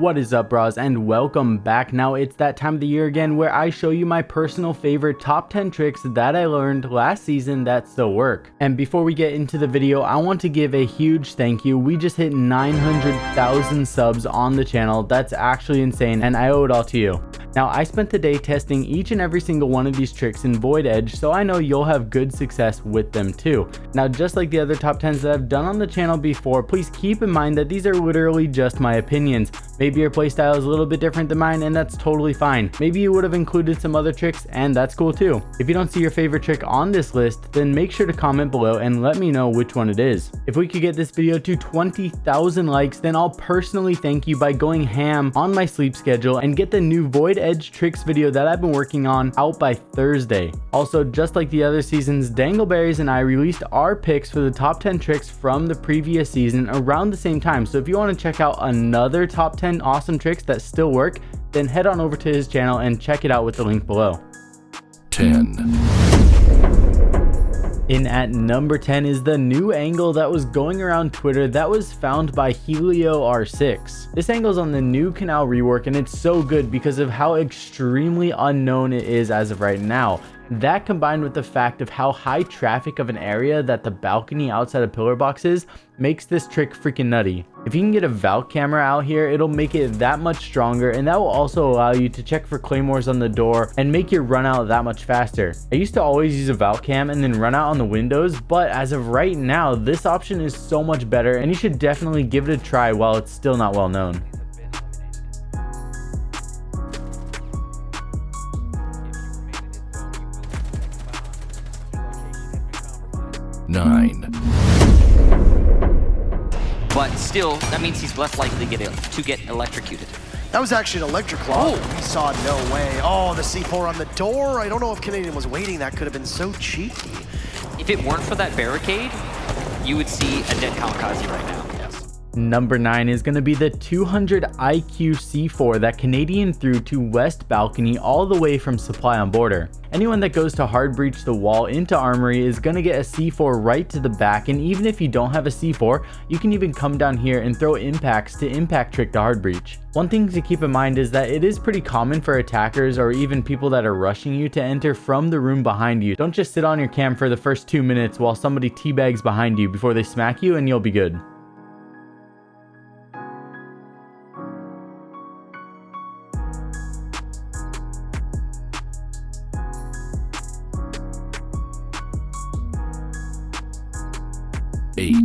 What is up, bros, and welcome back. Now it's that time of the year again where I show you my personal favorite top 10 tricks that I learned last season that still work. And before we get into the video, I want to give a huge thank you. We just hit 900,000 subs on the channel. That's actually insane, and I owe it all to you. Now, I spent the day testing each and every single one of these tricks in Void Edge, so I know you'll have good success with them too. Now, just like the other top 10s that I've done on the channel before, please keep in mind that these are literally just my opinions. Maybe your playstyle is a little bit different than mine, and that's totally fine. Maybe you would have included some other tricks, and that's cool too. If you don't see your favorite trick on this list, then make sure to comment below and let me know which one it is. If we could get this video to 20,000 likes, then I'll personally thank you by going ham on my sleep schedule and get the new Void Edge tricks video that I've been working on out by Thursday. Also, just like the other seasons, Dangleberries and I released our picks for the top 10 tricks from the previous season around the same time. So if you want to check out another top 10 awesome tricks that still work, then head on over to his channel and check it out with the link below. 10. In at number 10 is the new angle that was going around Twitter that was found by Helio R6. This angle is on the new Canal rework, and it's so good because of how extremely unknown it is as of right now. That combined with the fact of how high traffic of an area that the balcony outside of Pillar Box is makes this trick freaking nutty. If you can get a Valk camera out here, it'll make it that much stronger, and that will also allow you to check for claymores on the door and make your run out that much faster. I used to always use a Valk cam and then run out on the windows, but as of right now, this option is so much better, and you should definitely give it a try while it's still not well known. 9. But still, that means he's less likely to get electrocuted. That was actually an electric lock. We saw no way. Oh, the C4 on the door. I don't know if Canadian was waiting. That could have been so cheeky. If it weren't for that barricade, you would see a dead kamikaze right now. Yes. Number 9 is going to be the 200 IQ C4 that Canadian threw to West Balcony all the way from Supply on Border. Anyone that goes to hard breach the wall into Armory is going to get a C4 right to the back, and even if you don't have a C4, you can even come down here and throw impacts to impact trick the hard breach. One thing to keep in mind is that it is pretty common for attackers or even people that are rushing you to enter from the room behind you. Don't just sit on your cam for the first 2 minutes while somebody teabags behind you before they smack you, and you'll be good. 8.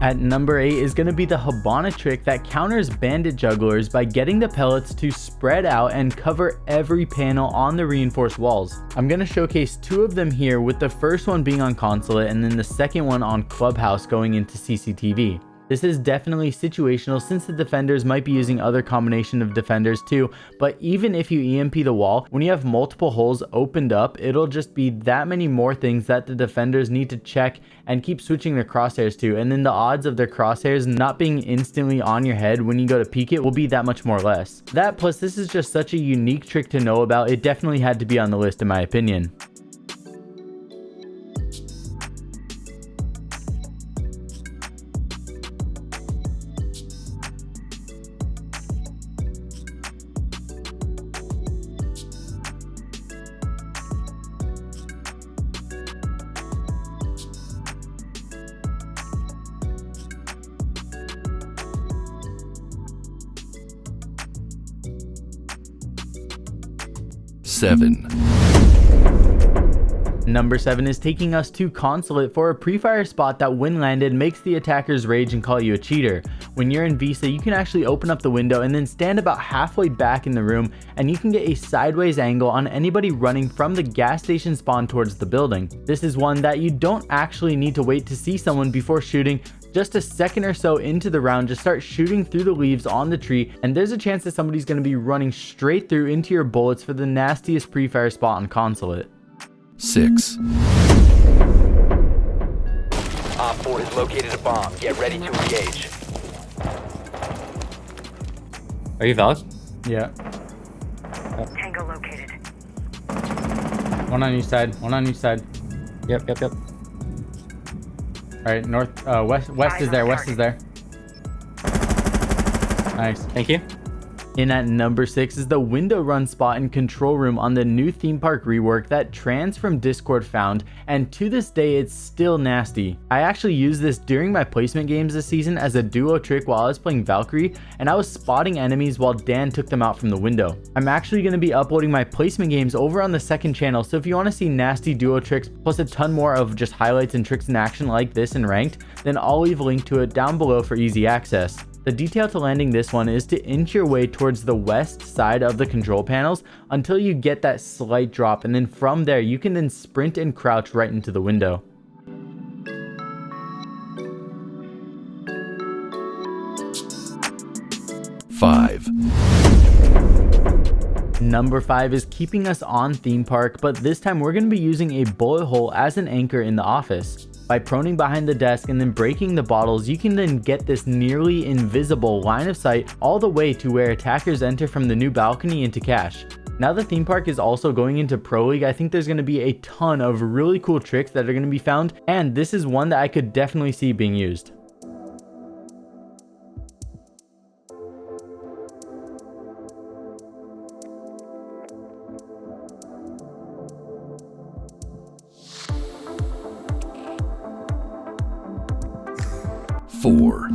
At number 8 is going to be the Habano trick that counters bandit jugglers by getting the pellets to spread out and cover every panel on the reinforced walls. I'm going to showcase 2 of them here, with the first one being on Consulate and then the second one on Clubhouse going into CCTV. This is definitely situational since the defenders might be using other combination of defenders too, but even if you EMP the wall, when you have multiple holes opened up, it'll just be that many more things that the defenders need to check and keep switching their crosshairs to, and then the odds of their crosshairs not being instantly on your head when you go to peek it will be that much more or less. That plus this is just such a unique trick to know about, it definitely had to be on the list in my opinion. 7. Number 7 is taking us to Consulate for a pre-fire spot that when landed makes the attackers rage and call you a cheater. When you're in Visa, you can actually open up the window and then stand about halfway back in the room, and you can get a sideways angle on anybody running from the gas station spawn towards the building. This is one that you don't actually need to wait to see someone before shooting. Just a second or so into the round, just start shooting through the leaves on the tree, and there's a chance that somebody's going to be running straight through into your bullets for the nastiest pre-fire spot on Consulate. 6. Op 4 has located a bomb. Get ready to engage. Are you valid? Yeah. Tango located. One on each side. One on each side. Yep. All right, north, west is there. West is there. Nice. Thank you. In at number 6 is the window run spot and control room on the new theme park rework that Trans from Discord found, and to this day it's still nasty. I actually used this during my placement games this season as a duo trick while I was playing Valkyrie, and I was spotting enemies while Dan took them out from the window. I'm actually going to be uploading my placement games over on the second channel, so if you want to see nasty duo tricks plus a ton more of just highlights and tricks in action like this in ranked, then I'll leave a link to it down below for easy access. The detail to landing this one is to inch your way towards the west side of the control panels until you get that slight drop, and then from there you can then sprint and crouch right into the window. Five. Number 5 is keeping us on theme park, but this time we're going to be using a bullet hole as an anchor in the office. By proning behind the desk and then breaking the bottles, you can then get this nearly invisible line of sight all the way to where attackers enter from the new balcony into cash. Now the theme park is also going into Pro League, I think there's going to be a ton of really cool tricks that are going to be found, and this is one that I could definitely see being used. Four.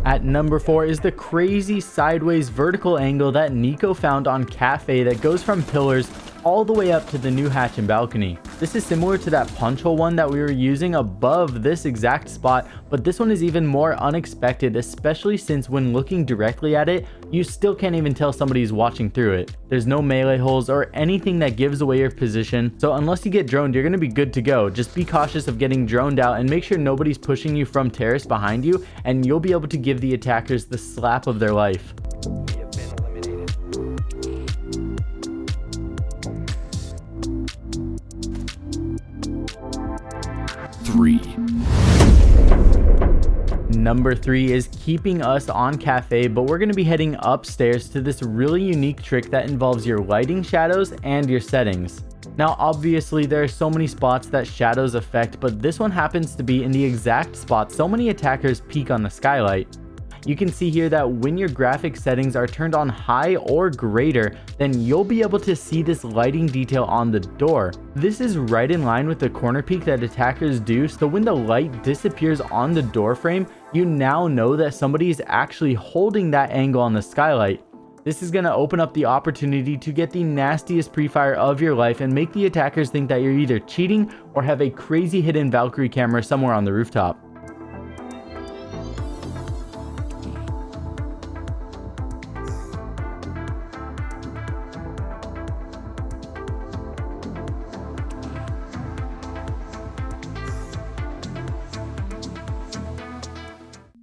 At number 4 is the crazy sideways vertical angle that Nico found on Cafe that goes from pillars all the way up to the new hatch and balcony. This is similar to that punch hole one that we were using above this exact spot, but this one is even more unexpected, especially since when looking directly at it, you still can't even tell somebody's watching through it. There's no melee holes or anything that gives away your position, so unless you get droned, you're going to be good to go. Just be cautious of getting droned out and make sure nobody's pushing you from terrace behind you, and you'll be able to give the attackers the slap of their life. Three. Number 3 is keeping us on Cafe, but we're going to be heading upstairs to this really unique trick that involves your lighting shadows and your settings. Now obviously there are so many spots that shadows affect, but this one happens to be in the exact spot so many attackers peek on the Skylight. You can see here that when your graphic settings are turned on high or greater, then you'll be able to see this lighting detail on the door. This is right in line with the corner peek that attackers do, so when the light disappears on the door frame, you now know that somebody is actually holding that angle on the Skylight. This is going to open up the opportunity to get the nastiest pre-fire of your life and make the attackers think that you're either cheating or have a crazy hidden Valkyrie camera somewhere on the rooftop.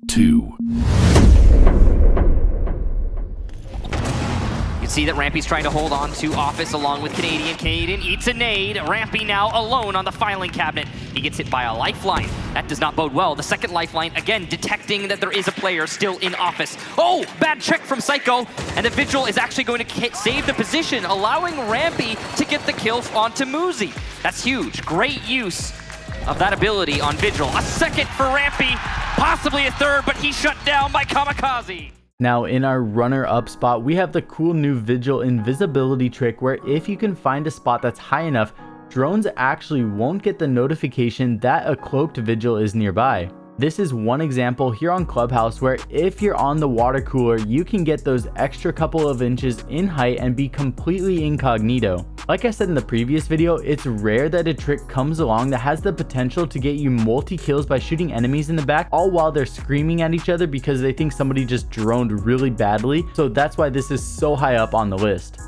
Two. You see that Rampy's trying to hold on to Office along with Canadian. Canadian eats a nade. Rampy now alone on the filing cabinet. He gets hit by a lifeline. That does not bode well. The second lifeline, again, detecting that there is a player still in Office. Oh, bad trick from Psycho. And the Vigil is actually going to save the position, allowing Rampy to get the kill onto Muzi. That's huge. Great use of that ability on Vigil. A second for Rampy, possibly a third, but he's shut down by Kamikaze. Now in our runner-up spot, we have the cool new Vigil Invisibility trick where if you can find a spot that's high enough, drones actually won't get the notification that a cloaked Vigil is nearby. This is one example here on Clubhouse where if you're on the water cooler, you can get those extra couple of inches in height and be completely incognito. Like I said in the previous video, it's rare that a trick comes along that has the potential to get you multi-kills by shooting enemies in the back, all while they're screaming at each other because they think somebody just droned really badly. So that's why this is so high up on the list.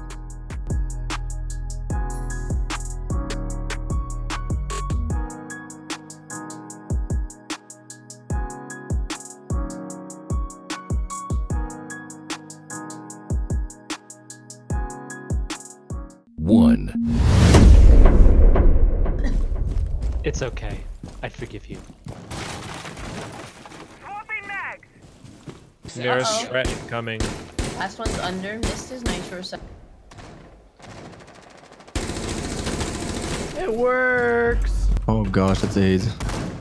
One. It's okay. I forgive you. Nearest threat incoming. Last one's under. Missed his nitro. It works. Oh gosh, that's AIDS.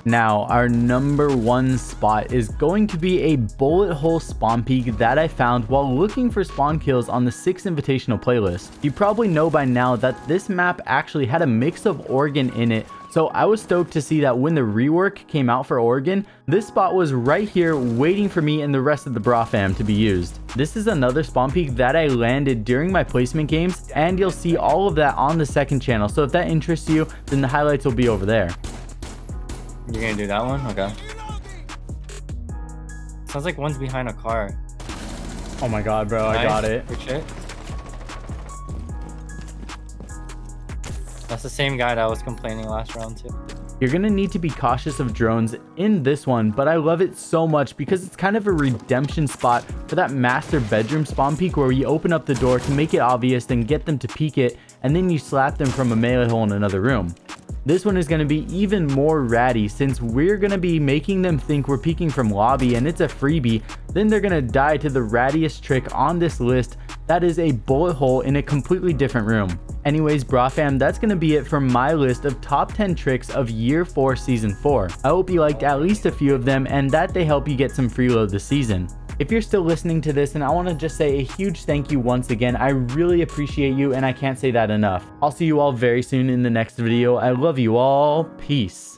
Now, our number 1 spot is going to be a bullet hole spawn peak that I found while looking for spawn kills on the 6 Invitational playlist. You probably know by now that this map actually had a mix of Oregon in it, so I was stoked to see that when the rework came out for Oregon, this spot was right here waiting for me and the rest of the Brah fam to be used. This is another spawn peak that I landed during my placement games, and you'll see all of that on the second channel, so if that interests you, then the highlights will be over there. You're gonna do that one? Okay. Sounds like one's behind a car. Oh my god, bro, Nice. I got it. Good shit. That's the same guy that was complaining last round too. You're gonna need to be cautious of drones in this one, but I love it so much because it's kind of a redemption spot for that master bedroom spawn peek where you open up the door to make it obvious, then get them to peek it, and then you slap them from a melee hole in another room. This one is going to be even more ratty since we're going to be making them think we're peeking from lobby and it's a freebie. Then they're going to die to the rattiest trick on this list, that is a bullet hole in a completely different room. Anyways, Brah fam, that's going to be it for my list of top 10 tricks of year 4 season 4. I hope you liked at least a few of them and that they help you get some freeload this season. If you're still listening to this, and I want to just say a huge thank you once again. I really appreciate you and I can't say that enough. I'll see you all very soon in the next video. I love you all. Peace.